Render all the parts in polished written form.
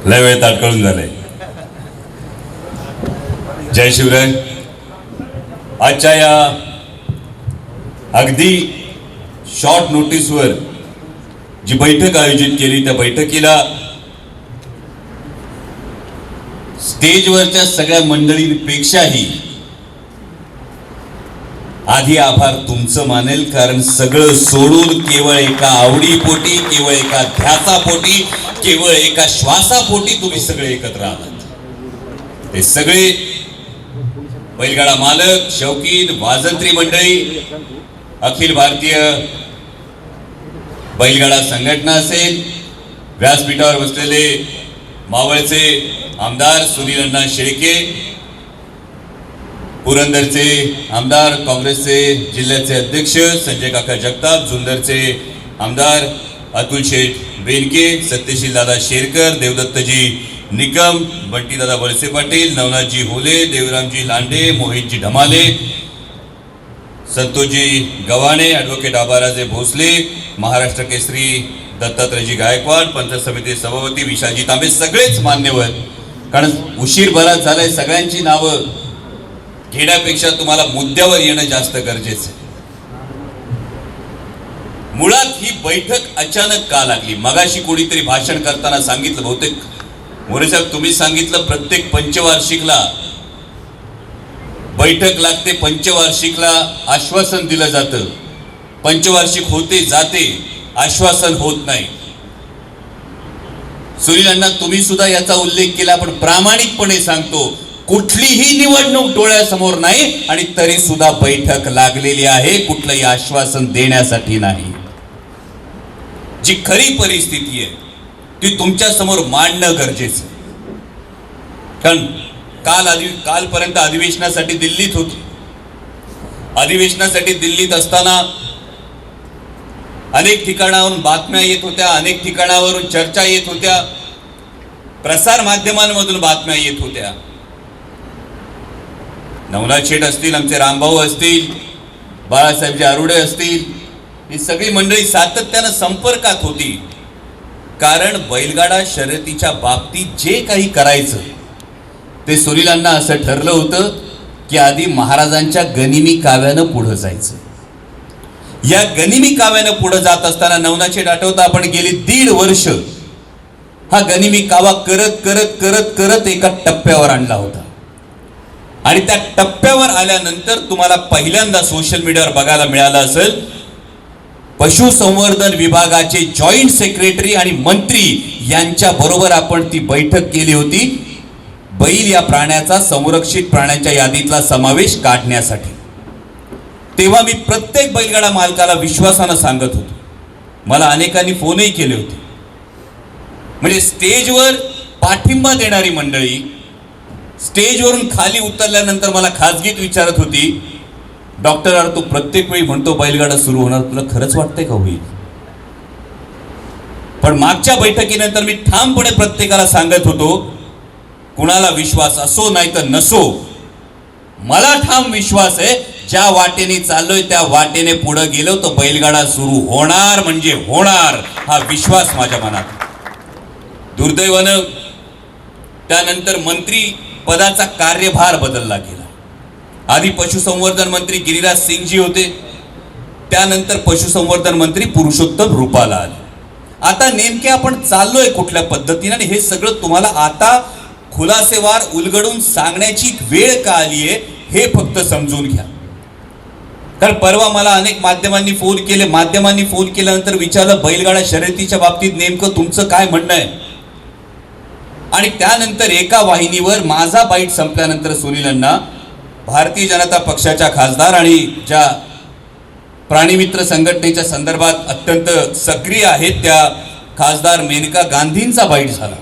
लय वेळ ताटकळून झालंय. जय शिवराय. आजच्या या अगदी शॉर्ट नोटीसवर जी बैठक आयोजित केली त्या बैठकीला स्टेजवरच्या सगळ्या मंडळींपेक्षाही आधी आभार तुमचं मानेल, कारण सगळं सोडून केवळ एका आवडीपोटी, केवळ एका ध्यासापोटी, केवळ एका श्वासापोटी तुम्ही सगळे एकत्र आलात. ते सगळे बैलगाडा मालक, शौकीन, वाजंत्री मंडळी, अखिल भारतीय बैलगाडा संघटना असेल, व्यासपीठावर बसलेले मावळचे आमदार सुनील अण्णा शेळके, पुरंदरचे आमदार, काँग्रेसचे जिल्ह्याचे अध्यक्ष संजय काका जगताप, जुन्नरचे आमदार अतुल शेठ बेनके, सत्यशील दादा शेरकर, देवदत्तजी निकम, बंटी दादा वळसे पाटील, नवनाथजी होले, देवरामजी लांडे, मोहितजी ढमाले, संतोषजी गव्हाणे, ॲडव्होकेट आबाराजे भोसले, महाराष्ट्र केसरी दत्तात्रयजी गायकवाड, पंचायत समिती सभापती विशालजी तांबे, सगळेच मान्यवर. कारण उशीर बराच झालाय, सगळ्यांची नावं घेण्यापेक्षा तुम्हाला मुद्द्यावर येणं जास्त गरजेचं आहे. मुळात ही बैठक अचानक का लागली? मगाशी कोणीतरी भाषण करताना सांगितलं, बहुतेक मोरे साहेब तुम्ही सांगितलं, प्रत्येक पंचवार्षिकला बैठक लागते, पंचवार्षिकला आश्वासन दिलं जातं, पंचवार्षिक होते जाते, आश्वासन होत नाही. सुनील अण्णा तुम्ही सुद्धा याचा उल्लेख केला, पण प्रामाणिकपणे सांगतो, कुठलीही निवडणूक डोळ्यासमोर नाही आणि तरी सुद्धा बैठक लागलेली आहे, कुठलंही आश्वासन देण्यासाठी नाही. जी खरी परिस्थिती आहे ती तुमच्या समोर मांडणं गरजेचं. कारण कालपर्यंत अधिवेशनासाठी दिल्लीत होती. अधिवेशनासाठी दिल्लीत असताना अनेक ठिकाणावरून बातम्या येत होत्या, अनेक ठिकाणावरून चर्चा येत होत्या, प्रसार माध्यमांमधून बातम्या येत होत्या. नवनाथ शेठ असतील, आमचे रामभाऊ असतील, बाळासाहेबजी आरुडे असतील, ही सगळी मंडळी सातत्यानं संपर्कात होती. कारण बैलगाडा शर्यतीच्या बाबतीत जे काही करायचं ते सुनीलांना असं ठरलं होतं की आधी महाराजांच्या गनिमी काव्यानं पुढं जायचं. या गनिमी काव्यानं पुढे जात असताना नवनाथ शेठ आठवतं, आपण गेली 1.5 वर्ष हा गनिमी कावा करत करत करत करत एका टप्प्यावर आणला होता. आणि त्या टप्प्यावर आल्यानंतर तुम्हाला पहिल्यांदा सोशल मीडियावर बघायला मिळालं असेल, पशुसंवर्धन विभागाचे जॉईंट सेक्रेटरी आणि मंत्री यांच्या बरोबर आपण ती बैठक केली होती, बैल या प्राण्याचा संरक्षित प्राण्यांच्या यादीतला समावेश काढण्यासाठी. तेव्हा मी प्रत्येक बैलगाडा मालकाला विश्वासानं सांगत होतो, मला अनेकांनी फोनही केले होते. म्हणजे स्टेजवर पाठिंबा देणारी मंडळी स्टेजवरून खाली उतरल्यानंतर मला खासगीत विचारत होती, डॉक्टर यार तू प्रत्येक वेळी म्हणतो बैलगाडा सुरू होणार, तुला खरंच वाटतंय का होईल? पण मागच्या बैठकीनंतर मी ठामपणे प्रत्येकाला सांगत होतो, कुणाला विश्वास असो नाही तर नसो, मला ठाम विश्वास आहे, ज्या वाटेने चाललोय त्या वाटेने पुढे गेलो तर बैलगाडा सुरू होणार म्हणजे होणार, हा विश्वास माझ्या मनात. दुर्दैवानं त्यानंतर मंत्री पदाचा कार्यभार बदलला गेला. आधी पशुसंवर्धन मंत्री गिरिराज सिंगजी होते, त्यानंतर पशुसंवर्धन मंत्री पुरुषोत्तम रुपाला आले. आता नेमके आपण चाललोय कुठल्या पद्धतीने, आणि हे सगळं तुम्हाला आता खुलासेवार उलगडून सांगण्याची वेळ का आली आहे हे फक्त समजून घ्या. कारण परवा मला अनेक माध्यमांनी फोन केले, माध्यमांनी फोन केल्यानंतर विचारलं, बैलगाडा शर्यतीच्या बाबतीत नेमकं तुमचं काय म्हणणं आहे? आणि त्यानंतर एका वाहिनीवर माझा बाईट संपल्यानंतर सुनील अण्णा भारतीय जनता पक्षाच्या खासदार आणि ज्या प्राणीमित्र संघटनेच्या संदर्भात अत्यंत सक्रिय आहेत त्या खासदार मेनका गांधींचा बाईट झाला.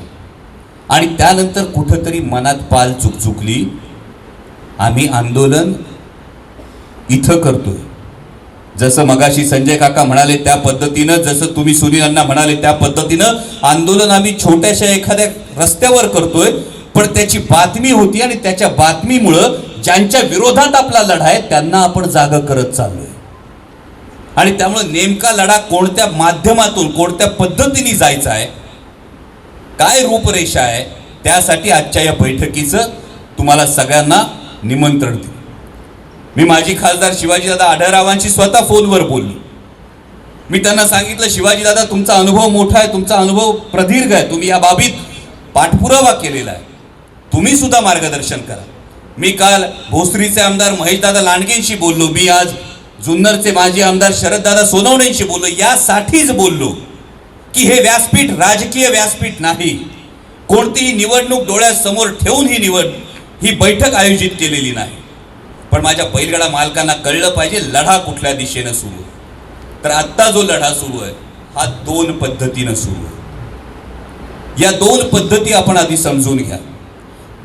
आणि त्यानंतर कुठंतरी मनात पाल चुकचुकली, आम्ही आंदोलन इथं करतोय. जसं मगाशी संजय काका म्हणाले त्या पद्धतीनं, जसं तुम्ही सुनील अण्णा म्हणाले त्या पद्धतीनं आंदोलन आम्ही छोट्याशा एखाद्या रस्त्यावर करतोय, पण त्याची बातमी होती आणि त्याच्या बातमीमुळं ज्यांच्या विरोधात आपला लढा आहे त्यांना आपण जागा करत चाललोय. आणि त्यामुळे नेमका लढा कोणत्या माध्यमातून कोणत्या पद्धतीने जायचा आहे काय रूपरेषा आहे त्यासाठी आजच्या या बैठकीचं तुम्हाला सगळ्यांना निमंत्रण दिलं. मी माजी खासदार शिवाजीदादा आढळरावांशी स्वतः फोनवर बोललो. मी त्यांना सांगितलं, शिवाजीदादा तुमचा अनुभव मोठा आहे, तुमचा अनुभव प्रदीर्घ आहे, तुम्ही या बाबीत पाठपुरावा केलेला आहे, तुम्ही सुद्धा मार्गदर्शन करा. मी काल भोसरीचे आमदार महेशदादा लांडगेंशी बोललो, मी आज जुन्नरचे माजी आमदार शरददादा सोनवणेंशी बोललो. यासाठीच बोललो की हे व्यासपीठ राजकीय व्यासपीठ नाही, कोणतीही निवडणूक डोळ्यासमोर ठेवून ही बैठक आयोजित केलेली नाही. पण माझ्या बैलगाडा मालकांना कळलं पाहिजे लढा कुठल्या दिशेनं सुरू आहे. तर आत्ता जो लढा सुरू आहे हा 2 पद्धतीनं सुरू आहे. या 2 पद्धती आपण आधी समजून घ्या.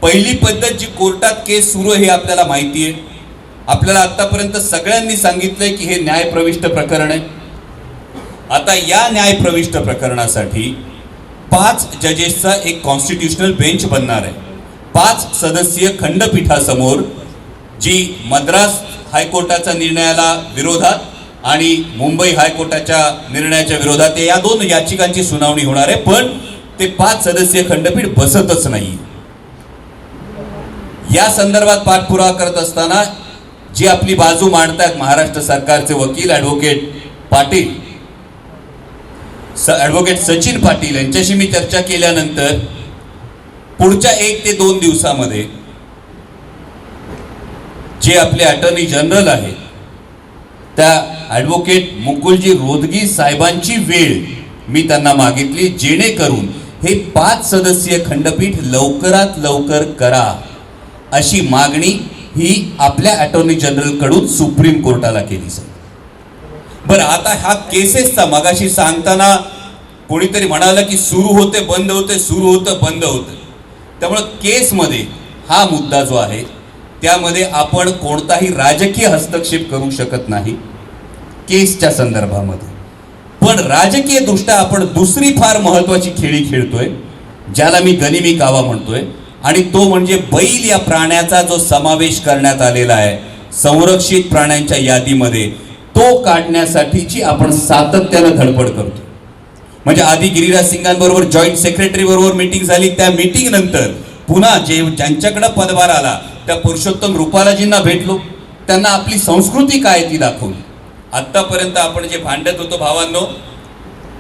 पहिली पद्धत जी कोर्टात केस सुरू आहे हे आपल्याला माहिती आहे. आपल्याला आतापर्यंत सगळ्यांनी सांगितलंय की हे न्यायप्रविष्ट प्रकरण आहे. आता या न्यायप्रविष्ट प्रकरणासाठी 5 जजेसचा एक कॉन्स्टिट्यूशनल बेंच बनणार आहे. 5 सदस्यीय खंडपीठासमोर जी मद्रास हायकोर्टाच्या निर्णयाला विरोधात आणि मुंबई हायकोर्टाच्या निर्णयाच्या विरोधात या 2 याचिकांची सुनावणी होणार आहे. पण ते 5 सदस्यीय खंडपीठ बसतच नाही. या संदर्भात पाठपुरावा करत असताना जी आपली बाजू मांडतायत महाराष्ट्र सरकारचे वकील ॲडव्होकेट सचिन पाटील यांच्याशी मी चर्चा केल्यानंतर पुढच्या 1 ते 2 दिवसामध्ये जे आपले अटॉर्नी जनरल आहेत त्या ॲडव्होकेट मुकुलजी रोदगी साहेबांची वेळ मी त्यांना मागितली, जेणेकरून हे 5 सदस्यीय खंडपीठ लवकरात लवकर करा अशी मागणी ही आपल्या अटॉर्नी जनरल कडून सुप्रीम कोर्टाला केली जाईल. बरं, आता हा केसेसचा मगाशी सांगताना कोणीतरी म्हणालं की सुरू होते बंद होते, सुरू होतं बंद होतं. त्यामुळे केसमध्ये हा मुद्दा जो आहे त्यामध्ये आपण कोणताही राजकीय हस्तक्षेप करू शकत नाही केसच्या संदर्भामध्ये. पण राजकीय दृष्ट्या आपण दुसरी फार महत्वाची खेळी खेळतोय, ज्याला मी गनिमी कावा म्हणतोय, आणि तो म्हणजे बैल या प्राण्याचा जो समावेश करण्यात आलेला आहे संरक्षित प्राण्यांच्या यादीमध्ये, तो काढण्यासाठीची आपण सातत्यानं धडपड करतो. म्हणजे आधी गिरिराज सिंगांबरोबर जॉईंट सेक्रेटरी बरोबर मीटिंग झाली, त्या मीटिंग नंतर पुन्हा ज्यांच्याकडे पदभार आला त्या पुरुषोत्तम रुपालाजींना भेटलो, त्यांना आपली संस्कृती काय ती दाखवली. आतापर्यंत आपण जे भांडत होतो भावांनो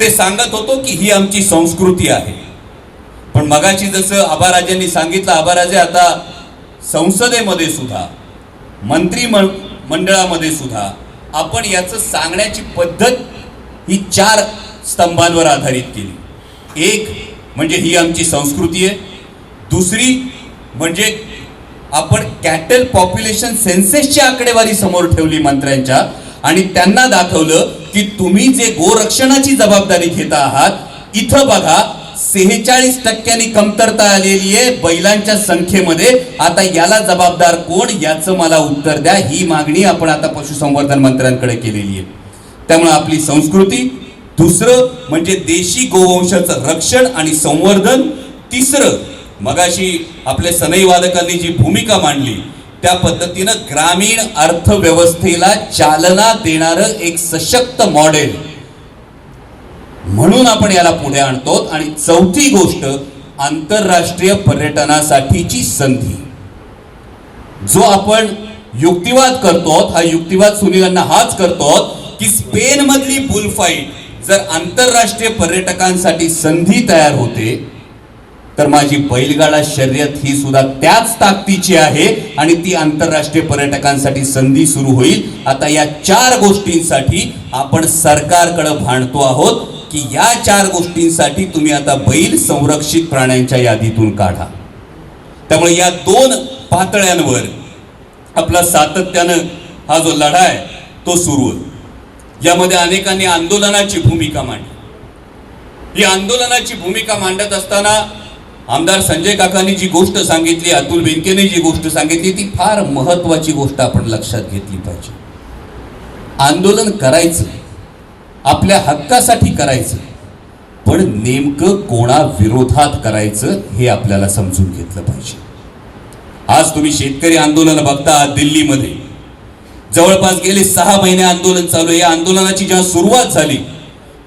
ते सांगत होतो की ही आमची संस्कृती आहे. पण मगाशी जसं आबाराजांनी सांगितलं, आबाराजे आता संसदेमध्ये सुद्धा मंत्रिमंडळामध्ये सुद्धा आपण याचं सांगण्याची पद्धत ही 4 स्तंभांवर आधारित केली. एक म्हणजे ही आमची संस्कृती आहे, दुसरी म्हणजे आपण कॅटल पॉप्युलेशन सेन्सेसची आकडेवारी समोर ठेवली मंत्र्यांच्या आणि त्यांना दाखवलं की तुम्ही जे गोरक्षणाची जबाबदारी घेता आहात इथं बघा 46% कमतरता आलेली आहे बैलांच्या संख्येमध्ये. आता याला जबाबदार कोण याचं मला उत्तर द्या, ही मागणी आपण आता पशुसंवर्धन मंत्र्यांकडे केलेली आहे. त्यामुळे आपली संस्कृती, दुसरं म्हणजे देशी गोवंशाचं रक्षण आणि संवर्धन, तिसरं मगाशी आपले सनई वादकांनी जी भूमिका मांडली त्या पद्धतीनं ग्रामीण अर्थव्यवस्थेला चालना देणारं एक सशक्त मॉडेल म्हणून आपण याला पुढे आणतो. आणि चौथी गोष्ट आंतरराष्ट्रीय पर्यटनासाठीची संधी. जो आपण युक्तिवाद करतो, हा युक्तिवाद सुनीलांना हाच करतो की स्पेन मधली बुलफाईट जर आंतरराष्ट्रीय पर्यटकांसाठी संधी तयार होते तर माझी बैलगाडा शर्यत ही सुद्धा त्याच ताकदीची आहे आणि ती आंतरराष्ट्रीय पर्यटकांसाठी संधी सुरू होईल. आता या 4 गोष्टींसाठी आपण सरकारकडे भांडतो आहोत की या 4 गोष्टींसाठी तुम्ही आता बैल संरक्षित प्राण्यांच्या यादीतून काढा. त्यामुळे या 2 पातळ्यांवर आपला सातत्यानं हा जो लढा आहे तो सुरू आहे. यामध्ये अनेकांनी आंदोलनाची भूमिका मांडली. ही आंदोलनाची भूमिका मांडत असताना आमदार संजय काकांनी जी गोष्ट सांगितली, अतुल बेनकेने जी गोष्ट सांगितली, ती फार महत्वाची गोष्ट आपण लक्षात घेतली पाहिजे. आंदोलन करायचं, आपल्या हक्कासाठी करायचं, पण नेमकं कोणा विरोधात करायचं हे आपल्याला समजून घेतलं पाहिजे. आज तुम्ही शेतकरी आंदोलन बघता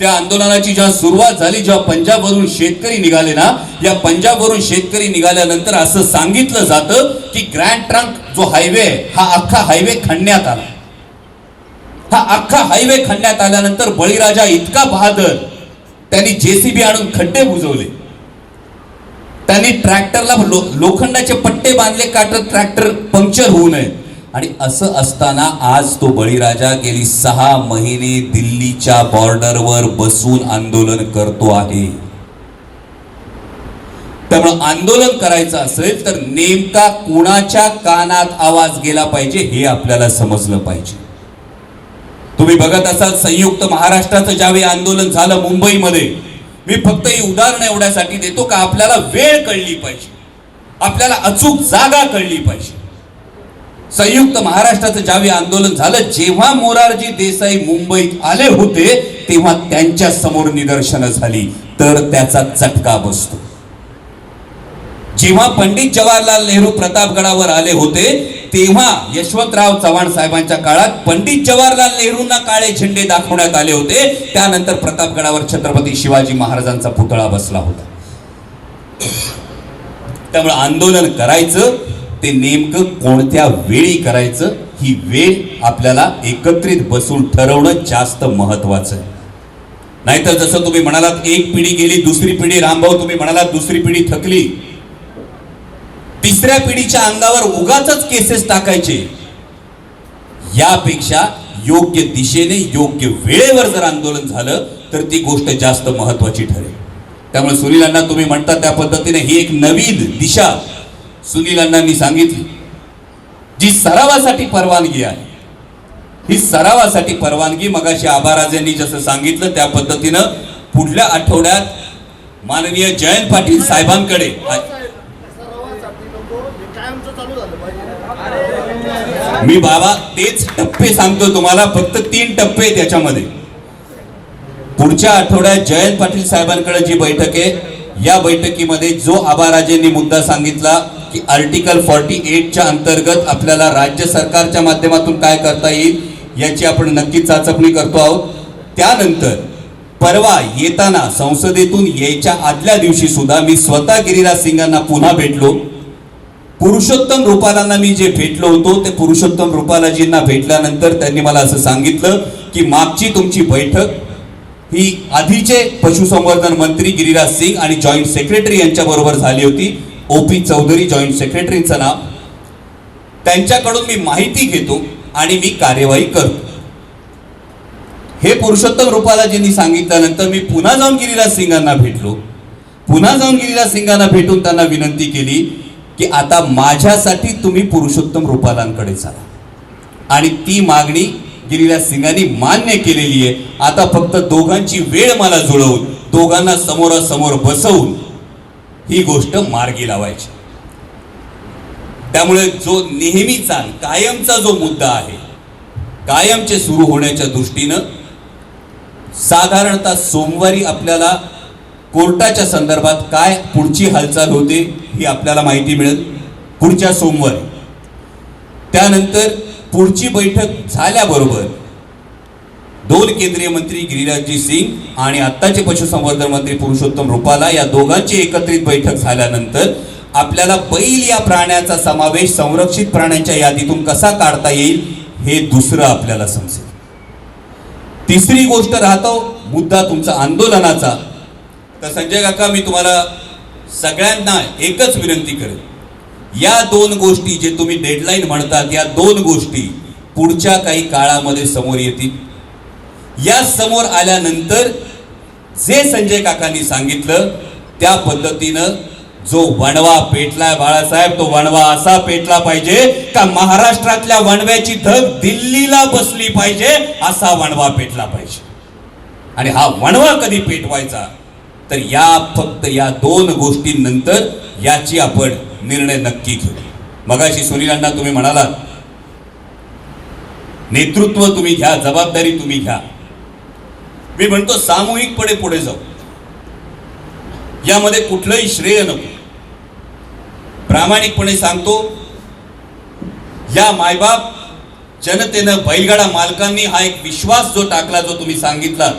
त्या आंदोलनाची जेव्हा सुरुवात झाली, जेव्हा पंजाबवरून शेतकरी निघाले ना, या पंजाबवरून शेतकरी निघाल्यानंतर असं सांगितलं जातं की ग्रँड ट्रंक जो हायवे हा अख्खा हायवे खणण्यात आला. हा अख्खा हायवे खणण्यात आल्यानंतर बळीराजा इतका बहादर, त्यांनी जेसीबी आणून खड्डे बुजवले, त्यांनी ट्रॅक्टरला लोखंडाचे पट्टे बांधले का तर ट्रॅक्टर पंक्चर होऊ नये. आणि असं असताना आज तो बळीराजा गेली 6 महिने दिल्लीच्या बॉर्डरवर बसून आंदोलन करतो आहे. त्यामुळे आंदोलन करायचं असेल तर नेमका कुणाच्या कानात आवाज गेला पाहिजे हे आपल्याला समजलं पाहिजे. तुम्ही बघत असाल संयुक्त महाराष्ट्राचं ज्यावेळी आंदोलन झालं मुंबईमध्ये, मी फक्त ही उदाहरण एवढ्यासाठी देतो का आपल्याला वेळ कळली पाहिजे, आपल्याला अचूक जागा कळली पाहिजे. संयुक्त महाराष्ट्राचं ज्यावेळी आंदोलन झालं, जेव्हा मोरारजी देसाई मुंबईत आले होते तेव्हा त्यांच्या समोर निदर्शनं झाली, तर त्याचा चटका बसतो. जेव्हा पंडित जवाहरलाल नेहरू प्रतापगडावर आले होते तेव्हा यशवंतराव चव्हाण साहेबांच्या काळात पंडित जवाहरलाल नेहरूंना काळे झेंडे दाखवण्यात आले होते. त्यानंतर प्रतापगडावर छत्रपती शिवाजी महाराजांचा पुतळा बसला होता. त्यामुळे आंदोलन करायचं ते नेमकं कोणत्या वेळी करायचं, ही वेळ आपल्याला एकत्रित बसून ठरवणं जास्त महत्वाचं आहे. नाहीतर जसं तुम्ही म्हणालात एक पिढी गेली, दुसरी पिढी, रामभाऊ तुम्ही म्हणालात दुसरी पिढी थकली, तिसऱ्या पिढीच्या अंगावर उगाचच केसेस टाकायचे, यापेक्षा योग्य दिशेने योग्य वेळेवर जर आंदोलन झालं तर ती गोष्ट जास्त महत्वाची ठरेल. त्यामुळे सुनील अण्णा तुम्ही म्हणता त्या पद्धतीने ही एक नवीन दिशा सुनील अण्णांनी सांगितली, जी सरावासाठी परवानगी आहे. ही सरावासाठी परवानगी मगाशी आबाराजेंनी जसं सांगितलं त्या पद्धतीनं पुढल्या आठवड्यात माननीय जयंत पाटील साहेबांकडे मी बाबा तेच टप्पे सांगतो तुम्हाला, फक्त 3 टप्पे त्याच्यामध्ये. पुढच्या आठवड्यात जयंत पाटील साहेबांकडे जी बैठक आहे, या बैठकीमध्ये जो आबाराजेंनी मुद्दा सांगितला की आर्टिकल 48च्या अंतर्गत आपल्याला राज्य सरकारच्या माध्यमातून काय करता येईल याची आपण नक्कीच चाचपणी करतो आहोत. त्यानंतर परवा येताना संसदेतून यायच्या आदल्या दिवशी सुद्धा मी स्वतः गिरिराज सिंगांना पुन्हा भेटलो. पुरुषोत्तम रुपालांना मी जे भेटलो होतो ते पुरुषोत्तम रुपालाजींना भेटल्यानंतर त्यांनी मला असं सांगितलं की मागची तुमची बैठक ही आधीचे पशुसंवर्धन मंत्री गिरिराज सिंग आणि जॉईंट सेक्रेटरी यांच्या बरोबर झाली होती. OP चौधरी जॉईंट सेक्रेटरींचं नाव. त्यांच्याकडून मी माहिती घेतो आणि मी कार्यवाही करतो. हे पुरुषोत्तम रुपालाजींनी सांगितल्यानंतर मी पुन्हा जाऊन गिरिराज सिंगांना भेटलो. पुन्हा जाऊन गिरिराज सिंगांना भेटून त्यांना विनंती केली की आता माझ्यासाठी तुम्ही पुरुषोत्तम रुपालांकडे चला, आणि ती मागणी गिरिराज सिंगांनी मान्य केलेली आहे. आता फक्त दोघांची वेळ मला जुळवून, दोघांना समोरासमोर बसवून ही गोष्ट मार्गी लावायची. त्यामुळे जो नेहमीचा कायमचा जो मुद्दा आहे, कायमचे सुरू होण्याच्या दृष्टीनं साधारणतः सोमवारी आपल्याला कोर्टाच्या संदर्भात काय पुढची हालचाल होते ही आपल्याला माहिती मिळेल पुढच्या सोमवारी. त्यानंतर पुढची बैठक झाल्याबरोबर 2 केंद्रीय मंत्री गिरिराजजी सिंग आणि आत्ताचे पशुसंवर्धन मंत्री पुरुषोत्तम रुपाला या दोघांची एकत्रित बैठक झाल्यानंतर आपल्याला बैल या प्राण्याचा समावेश संरक्षित प्राण्यांच्या यादीतून कसा काढता येईल हे दुसरं आपल्याला समजेल. तिसरी गोष्ट राहतो मुद्दा तुमचा आंदोलनाचा. तर संजय काका, मी तुम्हाला सगळ्यांना एकच विनंती करेन, या 2 गोष्टी जे तुम्ही डेडलाईन म्हणतात, या 2 गोष्टी पुढच्या काही काळामध्ये समोर येतील. या समोर आल्यानंतर जे संजय काकांनी सांगितलं त्या पद्धतीनं जो वणवा पेटलाय बाळासाहेब, तो वणवा असा पेटला पाहिजे का महाराष्ट्रातल्या वणव्याची धग दिल्लीला बसली पाहिजे, असा वणवा पेटला पाहिजे. आणि हा वणवा कधी पेटवायचा तर फक्त या 2 गोष्टींनंतर याची आपण निर्णय नक्की घेऊ. मगाशी सुनील अण्णा तुम्ही म्हणालात नेतृत्व तुम्ही घ्या, जबाबदारी तुम्ही घ्या. मी म्हणतो सामूहिकपणे पुढे जाऊ, यामध्ये कुठलंही श्रेय नको. प्रामाणिकपणे सांगतो, या मायबाप जनतेनं, बैलगाडा मालकांनी हा एक विश्वास जो टाकला, जो तुम्ही सांगितला,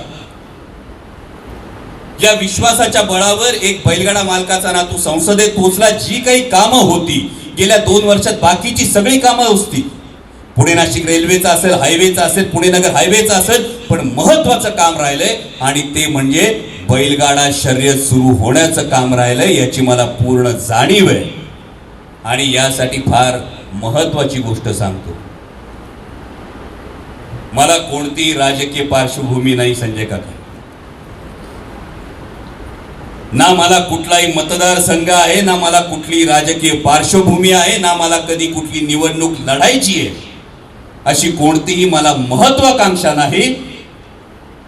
या विश्वासाच्या बळावर एक बैलगाडा मालकाचा नातू संसदेत पोहोचला. जी काही कामं होती गेल्या 2 वर्षात, बाकीची सगळी कामं होती. पुणे नाशिक रेल्वेचं असेल, हायवेचं असेल, पुणे नगर हायवेचं असेल, पण महत्वाचं काम राहिलंय आणि ते म्हणजे बैलगाडा शर्यत सुरू होण्याचं काम राहिलंय. याची मला पूर्ण जाणीव आहे आणि यासाठी फार महत्वाची गोष्ट सांगतो. मला कोणती राजकीय पार्श्वभूमी नाही संजय काका, ना मला कुठलाही मतदारसंघ आहे, ना मला कुठली राजकीय पार्श्वभूमी आहे, ना मला कधी कुठली निवडणूक लढायची आहे, अशी कोणतीही मला महत्वाकांक्षा नाही.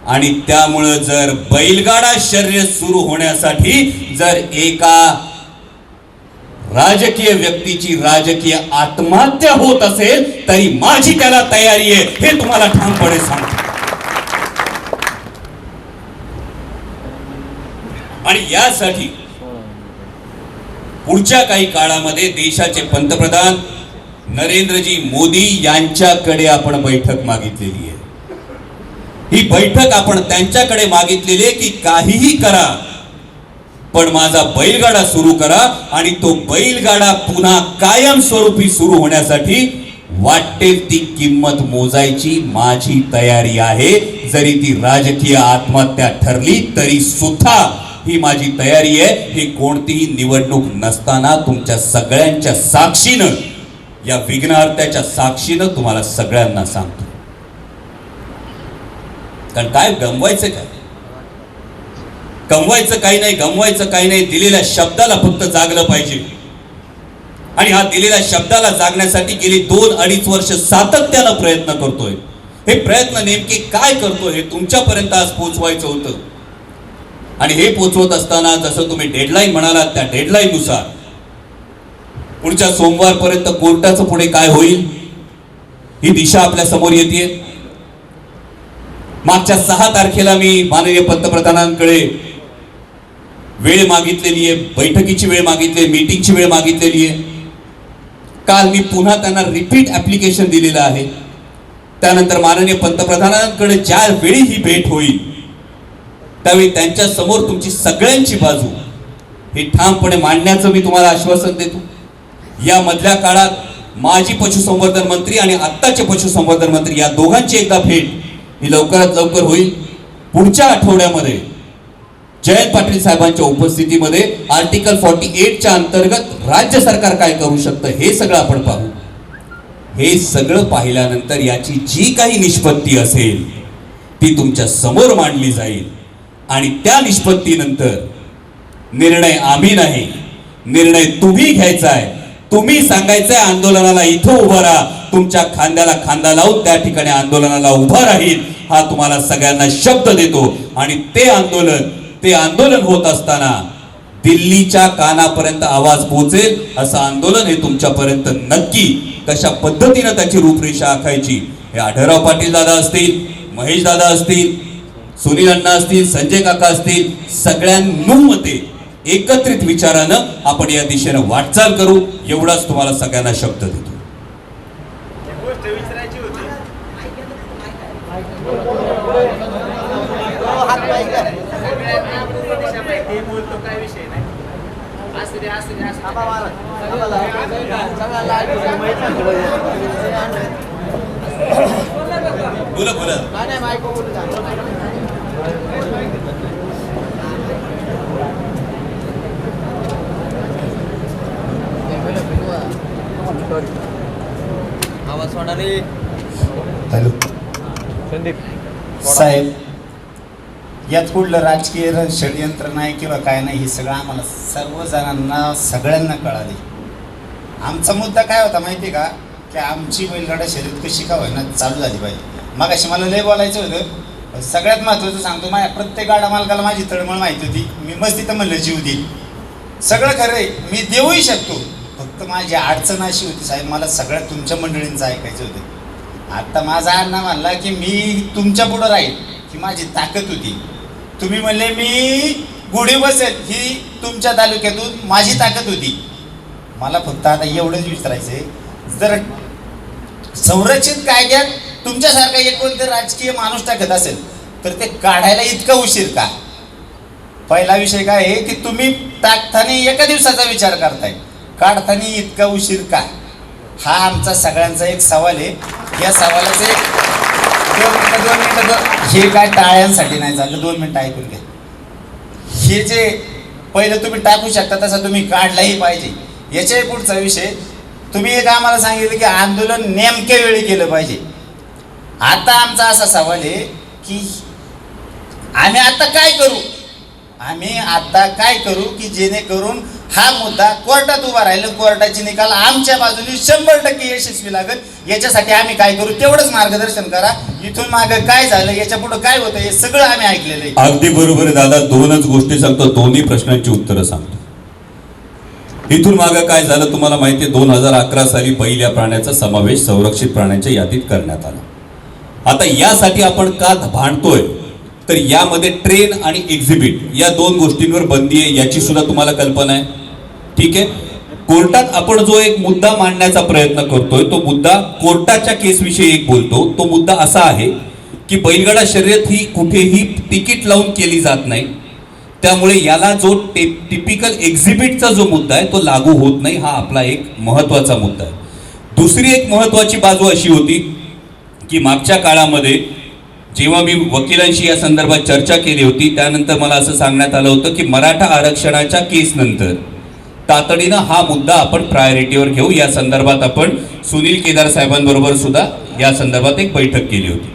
आणि त्यामुळं जर बैलगाडा शर्यत सुरू होण्यासाठी जर एका राजकीय व्यक्तीची राजकीय आत्महत्या होत असेल तरी माझी त्याला तयारी आहे, हे तुम्हाला ठामपणे सांगतो. आणि यासाठी पुढच्या काही काळामध्ये देशाचे पंतप्रधान नरेंद्रजी मोदी यांच्याकडे आपण बैठक मागितलेली आहे. ही बैठक आपण त्यांच्याकडे मागितलेली आहे की काहीही करा पण माझा बैलगाडा सुरू करा आणि तो बैलगाडा पुन्हा कायमस्वरूपी सुरू होण्यासाठी वाटेल ती किंमत मोजायची माझी तयारी आहे. जरी ती राजकीय आत्महत्या ठरली तरी सुद्धा ही माझी तयारी आहे. ही कोणतीही निवडणूक नसताना तुमच्या सगळ्यांच्या साक्षीनं, या विघ्नहर्त्याच्या साक्षीनं तुम्हाला सगळ्यांना सांगतो. कारण काय गमवायचं काय, गमवायचं काही नाही, गमवायचं काही नाही. दिलेल्या शब्दाला फक्त जागलं पाहिजे. आणि हा दिलेल्या शब्दाला जागण्यासाठी गेली 2-2.5 वर्ष सातत्यानं प्रयत्न करतोय. हे प्रयत्न नेमके काय करतोय हे तुमच्यापर्यंत आज पोहोचवायचं होतं. आणि हे पोहोचवत असताना जसं तुम्ही डेडलाईन म्हणालात, त्या डेडलाईन नुसार पुढच्या सोमवारपर्यंत कोर्टाचं पुढे काय होईल ही दिशा आपल्या समोर येते. मागच्या 6 तारखेला मी माननीय पंतप्रधानांकडे वेळ मागितलेली आहे, बैठकीची वेळ मागितली, मीटिंगची वेळ मागितलेली आहे. काल मी पुन्हा त्यांना रिपीट ऍप्लिकेशन दिलेलं आहे. त्यानंतर माननीय पंतप्रधानांकडे ज्या वेळी ही भेट होईल त्यावेळी त्यांच्या समोर तुमची सगळ्यांची बाजू ही ठामपणे मांडण्याचं मी तुम्हाला आश्वासन देतो. या मधल्या काळात माजी पशुसंवर्धन मंत्री आणि आत्ताचे पशुसंवर्धन मंत्री या दोघांची एकदा भेट ही लवकरात लवकर होईल. पुढच्या आठवड्यामध्ये जयंत पाटील साहेबांच्या उपस्थितीमध्ये आर्टिकल 48च्या अंतर्गत राज्य सरकार काय करू शकतं हे सगळं आपण पाहू. हे सगळं पाहिल्यानंतर याची जी काही निष्पत्ती असेल ती तुमच्या समोर मांडली जाईल. आणि त्या निष्पत्तीनंतर निर्णय आम्ही नाही, निर्णय तुम्ही घ्यायचा आहे. तुम्ही सांगायचंय आंदोलनाला इथं उभं राहा, तुमच्या खांद्याला खांदा लावून त्या ठिकाणी आंदोलनाला उभा राहील हा तुम्हाला सगळ्यांना शब्द देतो. आणि ते आंदोलन होत असताना दिल्लीच्या कानापर्यंत आवाज पोहोचेल असं आंदोलन हे तुमच्यापर्यंत नक्की कशा पद्धतीनं त्याची रूपरेषा आखायची हे आढळराव पाटील दादा असतील, महेश दादा असतील, सुनील अण्णा असतील, संजय काका असतील, सगळ्यांमध्ये एकत्रित विचारानं आपण या दिशेनं वाटचाल करू एवढाच तुम्हाला सगळ्यांना शब्द देतो. बोला बोला. हॅलो संदीप साहेब, यात कुठलं राजकीय षडयंत्र नाही किंवा काय नाही, हे सगळं आम्हाला सर्वजणांना सगळ्यांना कळाले. आमचा मुद्दा काय होता माहिती आहे का, की आमची बैलगाडा शर्यत कशी का होईना चालू झाली पाहिजे. मग अशी मला लय बोलायचं होतं. सगळ्यात महत्त्वाचं सांगतो, माझ्या प्रत्येक गाडा मालकाला माझी तळमळ माहिती होती. मी मस्त तिथं म्हणलं जीव देईल, सगळं खरं आहे, मी देऊही शकतो. फक्त माझी अडचण अशी होती साहेब, मला सगळ्या तुमच्या मंडळींचं ऐकायचं होतं. आता माझा अण्णा म्हणला की मी तुमच्या पुढं राहील, ही माझी ताकद होती. तुम्ही म्हणले मी गुढी बसेल, ही तुमच्या तालुक्यातून माझी ताकद होती. मला फक्त आता एवढंच विचारायचंय, जर संरक्षित कायद्यात तुमच्यासारखा एक कोणते राजकीय माणूस टाकत असेल तर ते काढायला इतका उशीर का? पहिला विषय काय आहे की तुम्ही टाकताना एका दिवसाचा विचार करताय, काढताना इतका उशीर का? हा आमचा सगळ्यांचा एक सवाल आहे. या सवालाचं एक दोन मिनिटं हे काय टाळ्यांसाठी नाही झालं, 2 मिनिटं ऐकून घ्या. हे जे पहिलं तुम्ही टाकू शकता तसा तुम्ही काढलाही पाहिजे. याच्याही पुढचा विषय, तुम्ही एक आम्हाला सांगितलं की आंदोलन नेमक्या वेळी केलं पाहिजे. आता आमचा असा सवाल आहे की आम्ही आता काय करू की जेणेकरून हा मुद्दा कोर्टात उभा राहील, कोर्टाचे निकाल आमच्या बाजूने 100% यशस्वी लागेल. याच्यासाठी आम्ही काय करू तेवढंच मार्गदर्शन करा. इथून मागं काय झालं, याच्या पुढे काय होतं, हे सगळं आम्ही ऐकलेलं आहे. अगदी बरोबर आहे दादा. 2च गोष्टी सांगतो, दोन्ही प्रश्नांची उत्तरं सांगतो. इथून मागं काय झालं तुम्हाला माहिती आहे, 2011 साली बैल या प्राण्याचा समावेश संरक्षित प्राण्यांच्या यादीत करण्यात आला. आता यासाठी आपण का भांडतोय, तर यामध्ये ट्रेन आणि एक्झिबिट या 2 गोष्टींवर बंदी आहे, याची सुद्धा तुम्हाला कल्पना आहे. ठीक आहे. कोर्टात आपण जो एक मुद्दा मांडण्याचा प्रयत्न करतोय, तो मुद्दा कोर्टाच्या केसविषयी एक बोलतो. तो मुद्दा असा आहे की बैलगाडा शर्यत ही कुठेही तिकीट लावून केली जात नाही, त्यामुळे याला जो टिपिकल एक्झिबिटचा जो मुद्दा आहे तो लागू होत नाही. हा आपला एक महत्वाचा मुद्दा आहे. दुसरी एक महत्वाची बाजू अशी होती की मागच्या काळामध्ये जेव्हा मी वकिलांशी या संदर्भात चर्चा केली होती, त्यानंतर मला असं सांगण्यात आलं होतं की मराठा आरक्षणाच्या केसनंतर तातडीनं हा मुद्दा आपण प्रायोरिटीवर घेऊ. या संदर्भात आपण सुनील केदार साहेबांबरोबर सुद्धा या संदर्भात एक बैठक केली होती.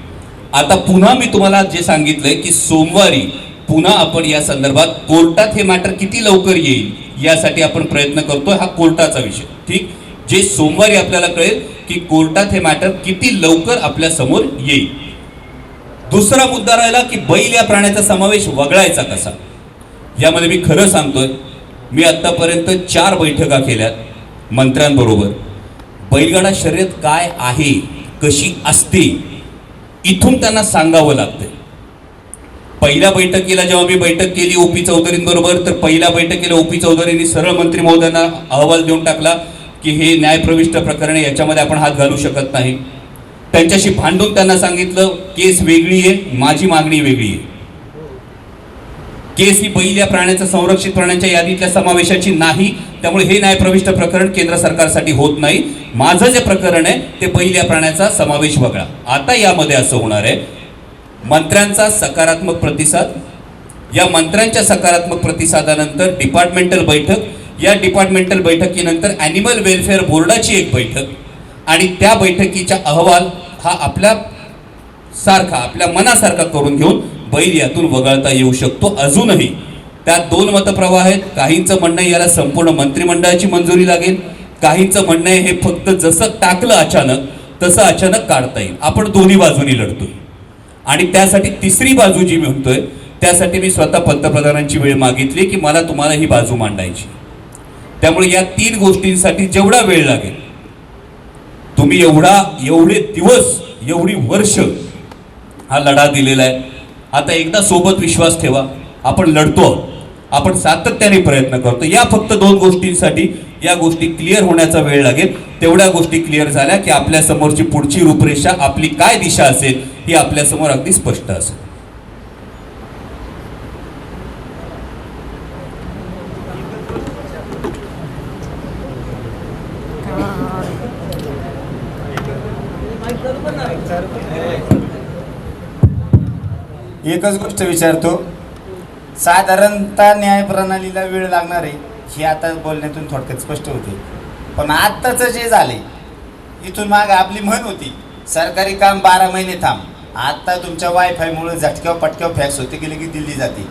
आता पुन्हा मी तुम्हाला जे सांगितलंय की सोमवारी पुन्हा आपण या संदर्भात कोर्टात हे मॅटर किती लवकर येईल यासाठी आपण प्रयत्न करतोय. हा कोर्टाचा विषय. ठीक, जे सोमवारी आपल्याला कळेल की कोर्टात हे मॅटर किती लवकर आपल्या समोर येईल. दुसरा मुद्दा राहिला की बैल या प्राण्याचा समावेश वगळायचा कसा. यामध्ये मी खरं सांगतोय, मी आतापर्यंत 4 बैठका केल्यात मंत्र्यांबरोबर. बैलगाडा शर्यत काय आहे, कशी असते, इथून त्यांना सांगावं लागतंय. पहिल्या बैठकीला जेव्हा मी बैठक केली ओपी चौधरींबरोबर, तर पहिल्या बैठकीला ओपी चौधरींनी सरळ मंत्री महोदयांना अहवाल देऊन टाकला की हे न्यायप्रविष्ट प्रकरण आहे, याच्यामध्ये आपण हात घालू शकत नाही. त्यांच्याशी भांडून त्यांना सांगितलं केस वेगळी आहे, माझी मागणी वेगळी आहे. केस ही बैल या प्राण्याच्या संरक्षित प्राण्यांच्या यादीतल्या समावेशाची नाही, त्यामुळे हे न्यायप्रविष्ट प्रकरण केंद्र सरकारसाठी होत नाही. माझं जे प्रकरण आहे ते बैल या प्राण्याचा समावेश वगळा. आता यामध्ये असं होणार आहे, मंत्र्यांचा सकारात्मक प्रतिसाद, या मंत्र्यांच्या सकारात्मक प्रतिसादानंतर डिपार्टमेंटल बैठक, या डिपार्टमेंटल बैठकीनंतर ॲनिमल वेलफेअर बोर्डाची एक बैठक, आणि त्या बैठकीचा अहवाल हा आपल्या मनासारखा करून घेऊन बैल यातून वगळता येऊ शकतो. अजूनही त्यात 2 मतप्रवाह आहेत. काहींचं म्हणणं आहे याला संपूर्ण मंत्रिमंडळाची मंजुरी लागेल, काहींचं म्हणणं आहे हे फक्त जसं टाकलं अचानक तसं अचानक काढता येईल. आपण दोन्ही बाजूनी लढतोय. आणि त्यासाठी तिसरी बाजू जी म्हणतोय, त्यासाठी मी स्वतः पंतप्रधानांची वेळ मागितली की मला तुम्हाला ही बाजू मांडायची. त्यामुळे या 3 गोष्टींसाठी जेवढा वेळ लागेल, तुम्ही एवढे दिवस, एवढी वर्ष हा लढा दिलेला आहे. आता एकदा सोबत विश्वास ठेवा, आपण लढतो, आपण सातत्याने प्रयत्न करतो. या फक्त 2 गोष्टींसाठी या गोष्टी क्लिअर होण्याचा वेळ लागेल. तेवढ्या गोष्टी क्लिअर झाल्या की आपल्या समोरची पुढची रूपरेषा, आपली काय दिशा असेल ही आपल्या समोर अगदी स्पष्ट असेल. एकच गोष्ट विचारतो, साधारणतः न्यायप्रणालीला वेळ लागणार आहे हे आता बोलण्यातून थोडक्यात स्पष्ट होते. पण आत्ताचं जे झाले, इथून माग आपली म्हण होती सरकारी काम 12 महिने थांब. आता तुमच्या वायफायमुळे झटक्यावर पटक्यावर फॅक्स होते गेले की दिल्ली जाते.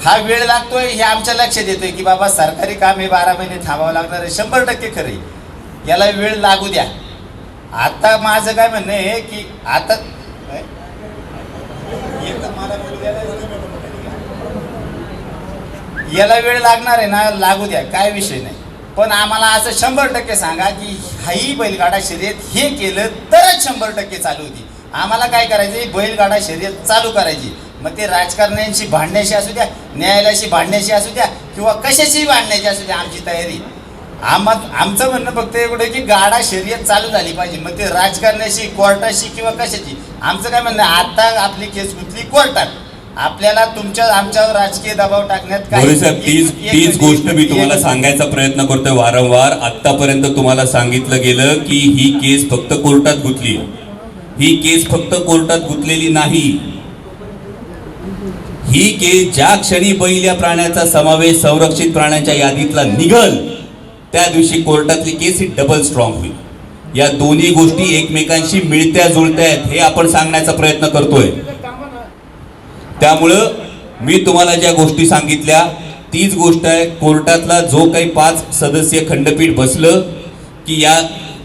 हा वेळ लागतोय हे आमच्या लक्षात येतोय की बाबा सरकारी काम हे 12 महिने थांबावं लागणार आहे. 100% खरं, याला वेळ लागू द्या. आता माझं काय म्हणणं आहे की आता याला वेळ लागणार आहे ना, लागू द्या, काय विषय नाही. पण आम्हाला असं 100% सांगा की ही बैलगाडा शर्यत हे केलं तरच 100% चालू होती. आम्हाला काय करायचं, बैलगाडा शर्यत चालू करायची. मग ते राजकारण्यांशी भांडण्याशी असू द्या, न्यायालयाशी भांडण्याशी असू द्या, किंवा कशाशी भांडण्याची असू द्या, आमची तयारी. आमचं म्हणणं फक्त एवढं की गाडा शर्यत चालू झाली पाहिजे. मग ते राजकारण्याशी, कोर्टाशी किंवा कशाची, आमचं काय म्हणणं, आता आपली केस गुंतली कोर्टात, आपल्याला तुमच्या आमच्यावर राजकीय दबाव टाकण्यात मोरे साहेब, तीच गोष्ट मी तुम्हाला सांगायचा प्रयत्न करतोय वारंवार. आतापर्यंत तुम्हाला सांगितलं गेलं की ही केस फक्त कोर्टात गुंतली. ही केस फक्त कोर्टात गुंतलेली नाही. ही केस ज्या क्षणी बैल या प्राण्याचा समावेश संरक्षित प्राण्यांच्या यादीतला निघल त्या दिवशी कोर्टातली केस ही डबल स्ट्रॉंग होईल. या दोन्ही गोष्टी एकमेकांशी मिळत्या जुळत्या आहेत हे आपण सांगण्याचा प्रयत्न करतोय. त्यामुळं मी तुम्हाला ज्या गोष्टी सांगितल्या तीच गोष्ट आहे. कोर्टातला जो काही 5 सदस्यीय खंडपीठ बसलं की या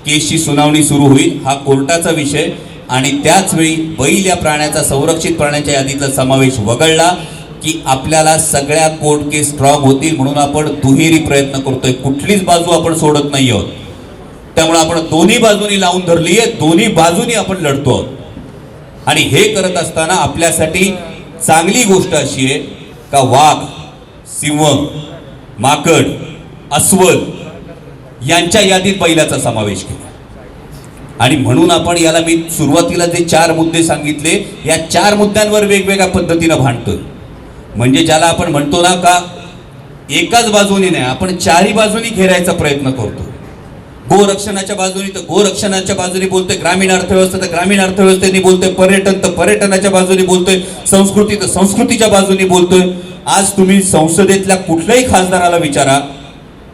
केसची सुनावणी सुरू होईल, हा कोर्टाचा विषय. आणि त्याच वेळी बैल या प्राण्याचा संरक्षित प्राण्यांच्या यादीतला समावेश वगळला की आपल्याला सगळ्या कोर्ट केस स्ट्रॉंग होतील. म्हणून आपण दुहेरी प्रयत्न करतोय. कुठलीच बाजू आपण सोडत नाही आहोत. त्यामुळे आपण दोन्ही बाजूनी लावून धरली आहे, दोन्ही बाजूनी आपण लढतो आहोत. आणि हे करत असताना आपल्यासाठी चांगली गोष्ट अशी आहे का वाघ, सिंह, माकड, अस्वल यांच्या यादीत बैलाचा समावेश केला. आणि म्हणून आपण याला मी सुरुवातीला जे 4 मुद्दे सांगितले या 4 मुद्द्यांवर वेगवेगळ्या पद्धतीनं भांडतोय. म्हणजे ज्याला आपण म्हणतो ना का एकाच बाजूने नाही, आपण 4ही बाजूनी घेरायचा प्रयत्न करतो. गोरक्षणाच्या बाजूने तर गोरक्षणाच्या बाजूने बोलतोय, ग्रामीण अर्थव्यवस्था तर ग्रामीण अर्थव्यवस्थेने बोलतोय, पर्यटन तर पर्यटनाच्या बाजूने बोलतोय, संस्कृती तर संस्कृतीच्या बाजूने बोलतोय. आज तुम्ही संसदेतल्या कुठल्याही खासदाराला विचारा,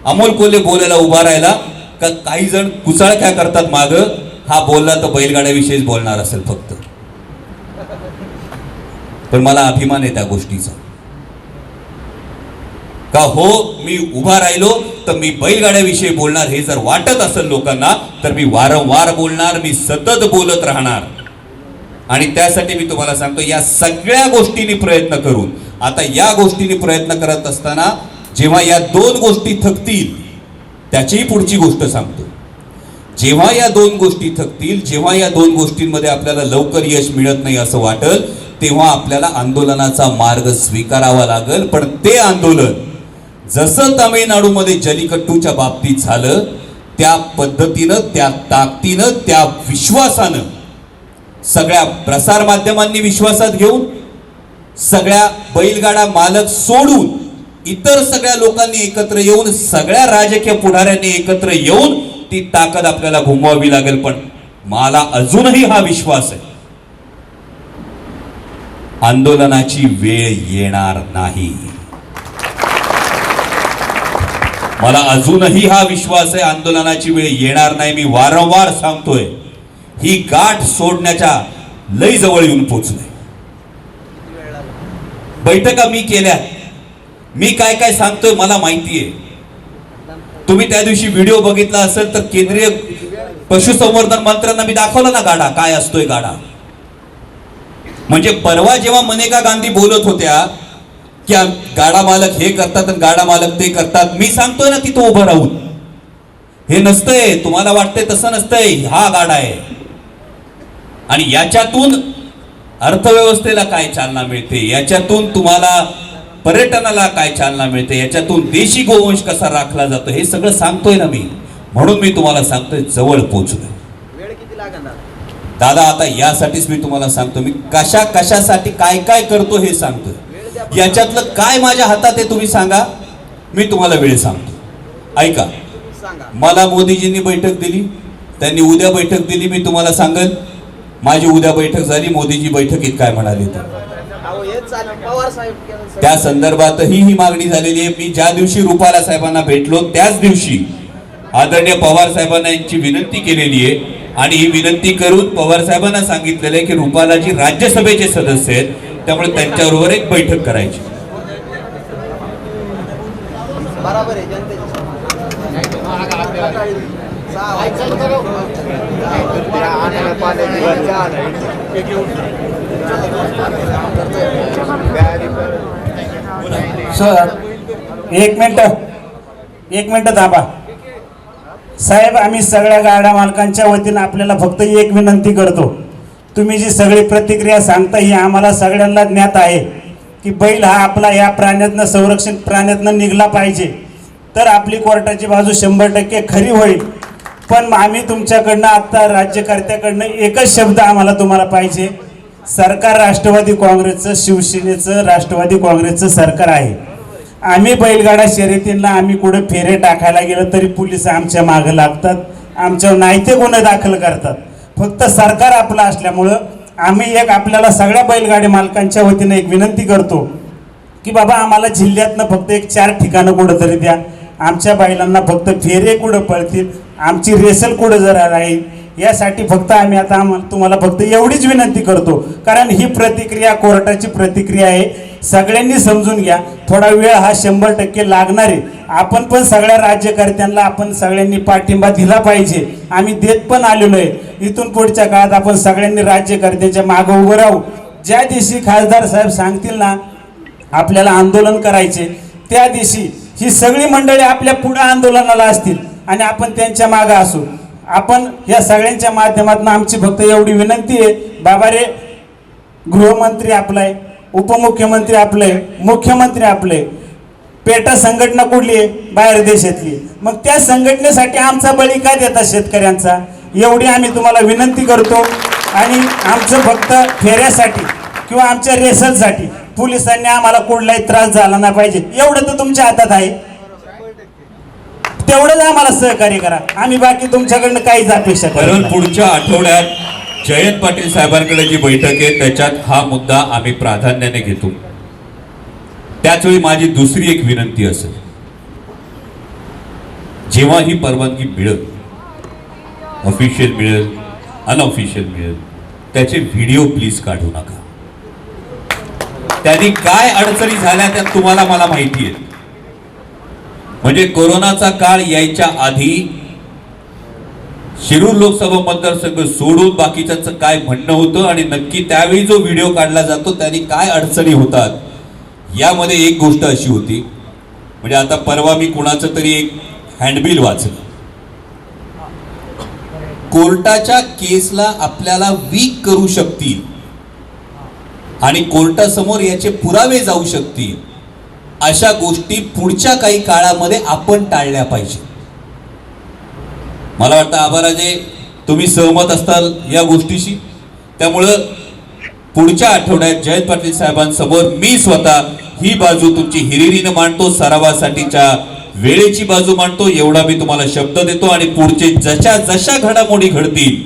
अमोल कोल्हे बोलायला उभा राहिला का काही जण कुचाळक्या करतात माग, हा बोलला तर बैलगाड्याविषयीच बोलणार असेल फक्त. पण मला अभिमान आहे त्या गोष्टीचा का हो मी उभा राहिलो तर मी बैलगाड्याविषयी बोलणार हे जर वाटत असेल लोकांना तर मी वारंवार बोलणार, मी सतत बोलत राहणार. आणि त्यासाठी मी तुम्हाला सांगतो या सगळ्या गोष्टींनी प्रयत्न करून आता या गोष्टींनी प्रयत्न करत असताना जेव्हा या 2 गोष्टी थकतील त्याचीही पुढची गोष्ट सांगतो. जेव्हा या 2 गोष्टी थकतील, जेव्हा या 2 गोष्टींमध्ये आपल्याला लवकर यश मिळत नाही असं वाटल तेव्हा आपल्याला आंदोलनाचा मार्ग स्वीकारावा लागेल. पण ते आंदोलन जसं तामिळनाडूमध्ये जल्लीकट्टूच्या बाबतीत झालं त्या पद्धतीनं, त्या ताकदीनं, त्या विश्वासानं सगळ्या प्रसार माध्यमांनी विश्वासात घेऊन सगळ्या बैलगाडा मालक सोडून इतर सगळ्या लोकांनी एकत्र येऊन सगळ्या राजकीय पुढाऱ्यांनी एकत्र येऊन ती ताकद आपल्याला घुमवावी लागेल. पण मला अजूनही हा विश्वास आहे आंदोलनाची वेळ येणार नाही. मला अजूनही हा विश्वास आहे आंदोलनाची वेळ येणार नाही. मी वारंवार सांगतोय ही गाठ सोडण्याच्या लय जवळ येऊन पोहोचलोय. बैठका मी केल्या, मी काय काय सांगतोय मला माहिती आहे. तुम्ही त्या दिवशी व्हिडिओ बघितला असेल तर केंद्रीय पशुसंवर्धन मंत्र्यांना मी दाखवला ना गाडा काय असतोय गाडा. म्हणजे परवा जेव्हा मनेका गांधी बोलत होत्या की गाडा मालक हे करतात आणि गाडा मालक ते करतात, मी सांगतोय ना तिथं उभं राहून हे नसतंय, तुम्हाला वाटतंय तसं नसतंय, हा गाडा आहे. आणि याच्यातून अर्थव्यवस्थेला काय चालना मिळते, याच्यातून तुम्हाला पर्यटनाला काय चालना मिळते, याच्यातून देशी गोवंश कसा राखला जातो हे सगळं सांगतोय ना मी. म्हणून मी तुम्हाला सांगतोय जवळ पोहोचलोय. वेळ किती लागणार दादा आता यासाठीच मी तुम्हाला सांगतो मी कशासाठी काय काय करतो हे सांगतोय. याच्यातलं काय माझ्या हातात आहे तुम्ही सांगा, मी तुम्हाला वेळ सांगतो. ऐका, सांगा. मला मोदीजींनी बैठक दिली, त्यांनी उद्या बैठक दिली, मी तुम्हाला सांगेन माझी उद्या बैठक झाली, मोदीजी बैठकीत काय म्हणाले तर अहो, हेच चालू. पवार साहेब केलं सगळं. त्या संदर्भातही ही मागणी झालेली आहे. मी ज्या दिवशी रुपाला साहेबांना भेटलो त्याच दिवशी आदरणीय पवार साहेबांना यांची विनंती केलेली आहे आणि ही विनंती करून पवार साहेबांना सांगितलेलं आहे की रुपालाजी राज्यसभेचे सदस्य आहेत, त्यामुळे त्यांच्याबरोबर एक बैठक करायची. बरोबर आहे जनतेची सर एक मिनिट थांबा साहेब. आम्ही सगळ्या गाड्या मालकांच्या वतीनं आपल्याला फक्त एक विनंती करतो. तुम्ही जी सगळी प्रतिक्रिया सांगता ही आम्हाला सगळ्यांना ज्ञात आहे की बैल हा आपला या प्राण्यातनं संरक्षित प्राण्यातनं निघला पाहिजे तर आपली कोर्टाची बाजू 100% खरी होईल. पण आम्ही तुमच्याकडनं आता राज्यकर्त्याकडनं एकच शब्द आम्हाला तुम्हाला पाहिजे सरकार राष्ट्रवादी काँग्रेसचं, शिवसेनेचं, राष्ट्रवादी काँग्रेसचं सरकार आहे. आम्ही बैलगाडा शर्यतींना आम्ही कुठे फेरे टाकायला गेलो तरी पोलिस आमच्या मागं लागतात, आमच्यावर नाहीते गुन्हे दाखल करतात. फक्त सरकार आपलं असल्यामुळं आम्ही एक आपल्याला सगळ्या बैलगाडी मालकांच्या वतीनं एक विनंती करतो की बाबा आम्हाला जिल्ह्यातनं फक्त एक 4 ठिकाणं कुठं तरी द्या. आमच्या बैलांना फक्त फेरे कुठं पळतील, आमची रेसल कुठं जरा राहील, यासाठी फक्त आम्ही आता तुम्हाला फक्त एवढीच विनंती करतो. कारण ही प्रतिक्रिया कोर्टाची प्रतिक्रिया आहे, सगळ्यांनी समजून घ्या. थोडा वेळ हा 100% लागणार आहे. आपण पण सगळ्या राज्यकर्त्यांना आपण सगळ्यांनी पाठिंबा दिला पाहिजे. आम्ही देत पण आलेलो आहे. इथून पुढच्या काळात आपण सगळ्यांनी राज्यकर्त्यांच्या मागं उभं राहू. ज्या दिवशी खासदार साहेब सांगतील ना आपल्याला आंदोलन करायचे, त्या दिवशी ही सगळी मंडळी आपल्या पुढे आंदोलनाला असतील आणि आपण त्यांच्या मागं असू. आपण या सगळ्यांच्या माध्यमातून आमची फक्त एवढी विनंती आहे, बाबा रे, गृहमंत्री आपलाय, उपमुख्यमंत्री आपले, मुख्यमंत्री आपले, पेटा संघटना कुठली आहे? बाहेर देशातली. मग त्या संघटनेसाठी आमचा बळी का देतात शेतकऱ्यांचा? एवढी आम्ही तुम्हाला विनंती करतो. आणि आमचं फक्त फेऱ्यासाठी किंवा आमच्या रेसलसाठी पोलिसांनी आम्हाला कुठलाही त्रास झाला नाही पाहिजे, एवढं तर तुमच्या हातात आहे. तेवढंच आम्हाला सहकार्य करा. आम्ही बाकी तुमच्याकडनं काहीच अपेक्षा करत कारण नाही. पुढच्या आठवड्यात जयंत पाटील साहेबांकडे जी बैठक आहे त्याच्यात हा मुद्दा आम्ही प्राधान्याने घेतो. त्याचवेळी माझी दुसरी एक विनंती असेल, जेव्हा ही परवानगी मिळेल, ऑफिशियल मिळेल, अनऑफिशियल मिळेल, त्याचे व्हिडिओ प्लीज काढू नका. त्यांनी काय अडचणी झाल्या त्या तुम्हाला मला माहिती आहे. म्हणजे कोरोनाचा काळ यायच्या आधी शिरूर लोकसभा मतदारसंघ सोडून बाकीच्यांचं काय म्हणणं होतं आणि नक्की त्यावेळी जो व्हिडिओ काढला जातो त्यांनी काय अडचणी होतात. यामध्ये एक गोष्ट अशी होती, म्हणजे आता परवा मी कुणाचं तरी एक हँडबिल वाचलं, कोर्टाच्या केसला आपल्याला वीक करू शकतील आणि कोर्टासमोर याचे पुरावे जाऊ शकतील, अशा गोष्टी पुढच्या काही काळामध्ये आपण टाळल्या पाहिजे. मला वाटतं आबाराजे तुम्ही सहमत असताल या गोष्टीशी. त्यामुळं पुढच्या आठवड्यात जयंत पाटील साहेबांसमोर मी स्वतः ही बाजू तुमची हिरिरीनं मांडतो, सरावासाठीच्या वेळेची बाजू मांडतो, एवढा मी तुम्हाला शब्द देतो. आणि पुढचे जशा जशा घडामोडी घडतील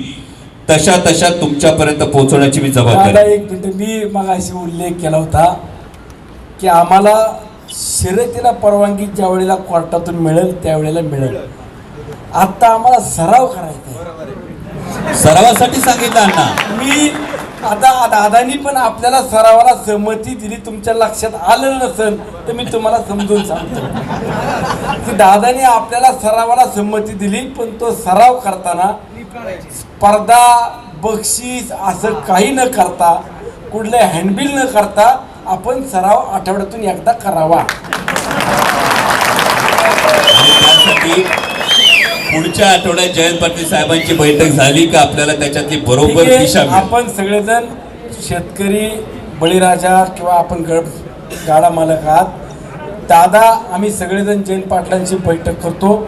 तशा तशा तुमच्यापर्यंत पोहोचवण्याची मी जबाबदारी. दादा एक मिनिट, मी मगाशी उल्लेख केला होता की आम्हाला शर्यतीला परवानगी ज्या वेळेला कोर्टातून मिळेल त्यावेळेला मिळेल. आता आम्हाला सराव करायचा आहे. सरावासाठी सांगितलं अण्णा. मी आता दादानी पण आपल्याला सरावाला सहमती दिली. तुमच्या लक्षात आलं नसेल तर मी तुम्हाला समजून सांगतो की दादानी आपल्याला सरावाला संमती दिली, पण तो सराव करताना स्पर्धा, बक्षीस असं काही न करता, कुठले हँडबिल न करता आपण सराव आठवड्यातून एकदा करावा. आणि त्यासाठी पुढच्या आठवड्यात जयंत पाटील साहेबांची बैठक झाली का आपल्याला त्याच्यातली बरोबर ठीक आहे, दिशा मिळेल. आपण सगळेजण शेतकरी, बळीराजा किंवा आपण गाडा मालक आहात, दादा आम्ही सगळेजण जयंत पाटलांची बैठक करतो.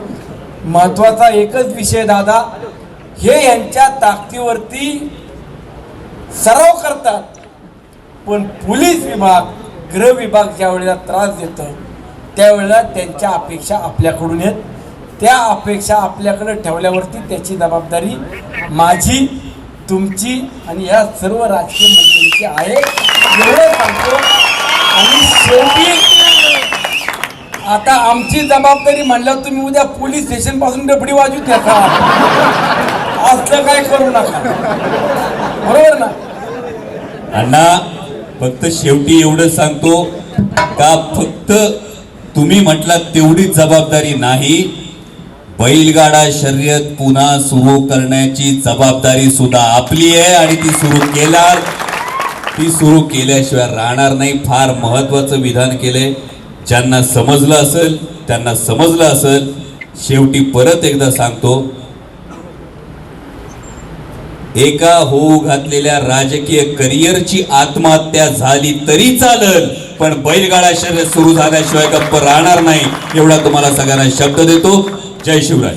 महत्वाचा एकच विषय दादा, हे यांच्या ताकदीवरती सराव करतात, पण पोलीस विभाग, गृह विभाग ज्या वेळेला त्रास देतं त्यावेळेला त्यांच्या अपेक्षा आपल्याकडून आहेत. त्या अपेक्षा आपल्याकडे ठेवल्यावरती त्याची जबाबदारी माझी, तुमची आणि या सर्व राजकीय मंडळींची आहे, एवढं सांगतो. आणि शेवटी आता आमची जबाबदारी म्हणल्यावर तुम्ही उद्या पोलीस स्टेशन पासून डबडी वाजू नका, असलं काय करू नका, बरोबर ना अण्णा? फक्त शेवटी एवढं सांगतो का फक्त तुम्ही म्हटलात तेवढीच जबाबदारी नाही, बैलगाडा शर्यत पुन्हा सुरू करण्याची जबाबदारी सुद्धा आपली आहे आणि ती सुरू केल्याशिवाय राहणार नाही. फार महत्वाचं विधान केलंय. ज्यांना समजलं असेल त्यांना समजलं असेल. शेवटी परत एकदा सांगतो, एका होऊ घातलेल्या राजकीय करिअरची आत्महत्या झाली तरी चालेल, पण बैलगाडा शर्यत सुरू झाल्याशिवाय गप्प राहणार नाही, एवढा तुम्हाला सगळ्यांना शब्द देतो. जय शिवराय.